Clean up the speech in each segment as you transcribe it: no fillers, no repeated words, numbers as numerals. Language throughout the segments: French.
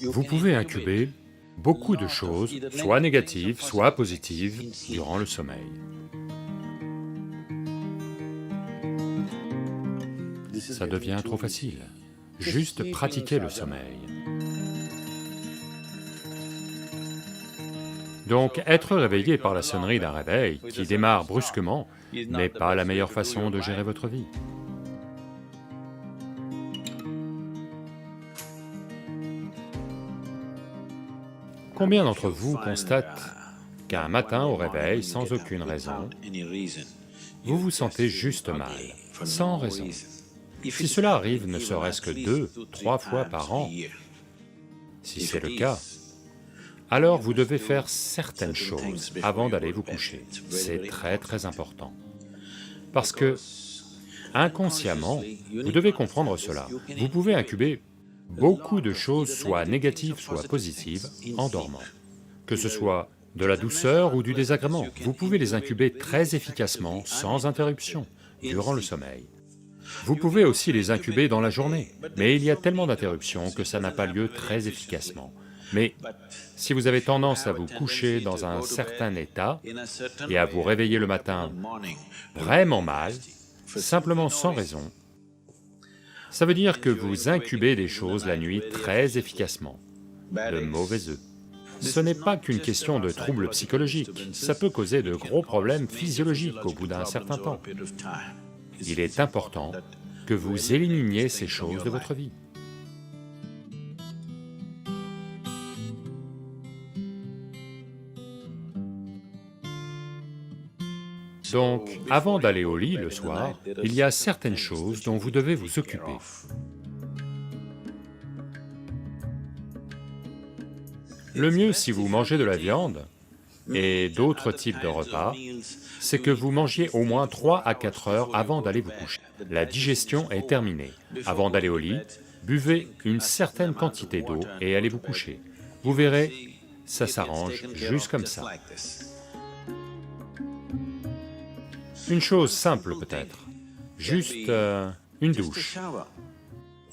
Vous pouvez incuber beaucoup de choses, soit négatives, soit positives, durant le sommeil. Ça devient trop facile. Juste pratiquer le sommeil. Donc, être réveillé par la sonnerie d'un réveil qui démarre brusquement n'est pas la meilleure façon de gérer votre vie. Combien d'entre vous constatent qu'un matin au réveil, sans aucune raison, vous vous sentez juste mal, sans raison? Si cela arrive ne serait-ce que 2, 3 fois par an, si c'est le cas, alors vous devez faire certaines choses avant d'aller vous coucher. C'est très important. Parce que, inconsciemment, vous devez comprendre cela. Vous pouvez incuber beaucoup de choses, soit négatives, soit positives, en dormant. Que ce soit de la douceur ou du désagrément, vous pouvez les incuber très efficacement, sans interruption, durant le sommeil. Vous pouvez aussi les incuber dans la journée, mais il y a tellement d'interruptions que ça n'a pas lieu très efficacement. Mais si vous avez tendance à vous coucher dans un certain état et à vous réveiller le matin vraiment mal, simplement sans raison, ça veut dire que vous incubez des choses la nuit très efficacement, de mauvais œufs. Ce n'est pas qu'une question de troubles psychologiques, ça peut causer de gros problèmes physiologiques au bout d'un certain temps. Il est important que vous éliminiez ces choses de votre vie. Donc, avant d'aller au lit le soir, il y a certaines choses dont vous devez vous occuper. Le mieux si vous mangez de la viande et d'autres types de repas, c'est que vous mangiez au moins 3 à 4 heures avant d'aller vous coucher. La digestion est terminée. Avant d'aller au lit, buvez une certaine quantité d'eau et allez vous coucher. Vous verrez, ça s'arrange juste comme ça. Une chose simple peut-être, juste une douche.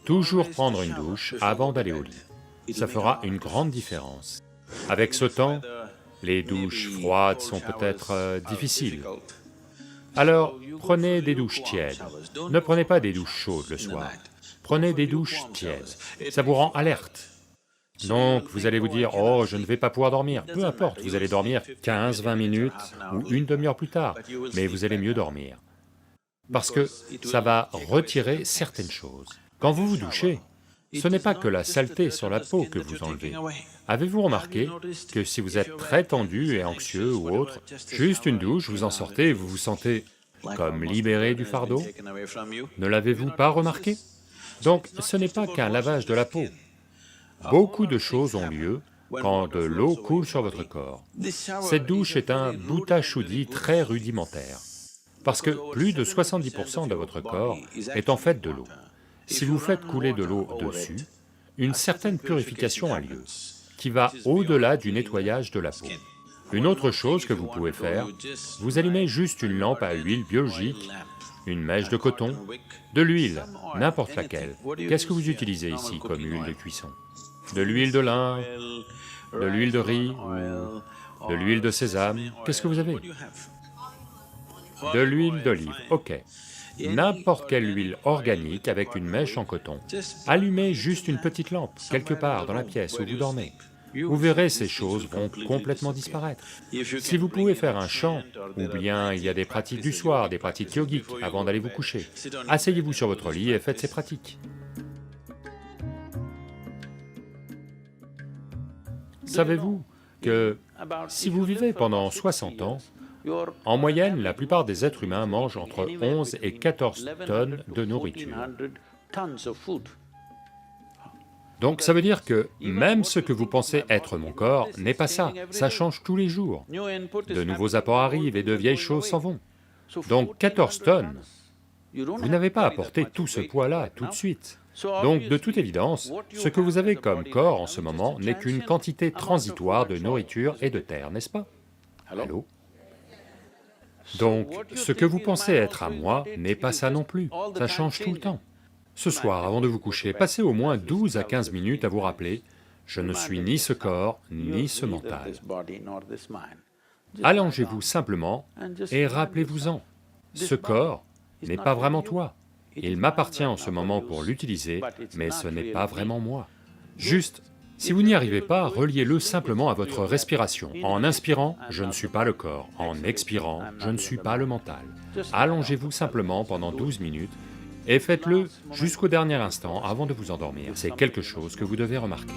Toujours prendre une douche avant d'aller au lit. Ça fera une grande différence. Avec ce temps, les douches froides sont peut-être difficiles. Alors, prenez des douches tièdes. Ne prenez pas des douches chaudes le soir. Prenez des douches tièdes. Ça vous rend alerte. Donc, vous allez vous dire, « Oh, je ne vais pas pouvoir dormir. » Peu importe, vous allez dormir 15-20 minutes ou une demi-heure plus tard, mais vous allez mieux dormir. Parce que ça va retirer certaines choses. Quand vous vous douchez, ce n'est pas que la saleté sur la peau que vous enlevez. Avez-vous remarqué que si vous êtes très tendu et anxieux ou autre, juste une douche, vous en sortez et vous vous sentez comme libéré du fardeau? Ne l'avez-vous pas remarqué? Donc ce n'est pas qu'un lavage de la peau. Beaucoup de choses ont lieu quand de l'eau coule sur votre corps. Cette douche est un bhuta-shuddhi très rudimentaire, parce que plus de 70% de votre corps est en fait de l'eau. Si vous faites couler de l'eau dessus, une certaine purification a lieu, qui va au-delà du nettoyage de la peau. Une autre chose que vous pouvez faire, vous allumez juste une lampe à huile biologique, une mèche de coton, de l'huile, n'importe laquelle. Qu'est-ce que vous utilisez ici comme huile de cuisson? De l'huile de lin, de l'huile de riz, ou de l'huile de sésame, qu'est-ce que vous avez? De l'huile d'olive, ok. N'importe quelle huile organique avec une mèche en coton. Allumez juste une petite lampe, quelque part dans la pièce où vous dormez. Vous verrez, ces choses vont complètement disparaître. Si vous pouvez faire un chant, ou bien il y a des pratiques du soir, des pratiques yogiques avant d'aller vous coucher, asseyez-vous sur votre lit et faites ces pratiques. Savez-vous que si vous vivez pendant 60 ans, en moyenne, la plupart des êtres humains mangent entre 11 et 14 tonnes de nourriture. Donc ça veut dire que même ce que vous pensez être mon corps n'est pas ça, ça change tous les jours. De nouveaux apports arrivent et de vieilles choses s'en vont. Donc 14 tonnes, vous n'avez pas apporté tout ce poids-là tout de suite. Donc de toute évidence, ce que vous avez comme corps en ce moment n'est qu'une quantité transitoire de nourriture et de terre, n'est-ce pas? Allô? Donc, ce que vous pensez être à moi n'est pas ça non plus, ça change tout le temps. Ce soir, avant de vous coucher, passez au moins 12 à 15 minutes à vous rappeler Je ne suis ni ce corps, ni ce mental. Allongez-vous simplement et rappelez-vous-en, ce corps n'est pas vraiment toi. Il m'appartient en ce moment pour l'utiliser, mais ce n'est pas vraiment moi. Juste, si vous n'y arrivez pas, reliez-le simplement à votre respiration. En inspirant, je ne suis pas le corps. En expirant, je ne suis pas le mental. Allongez-vous simplement pendant 12 minutes et faites-le jusqu'au dernier instant avant de vous endormir. C'est quelque chose que vous devez remarquer.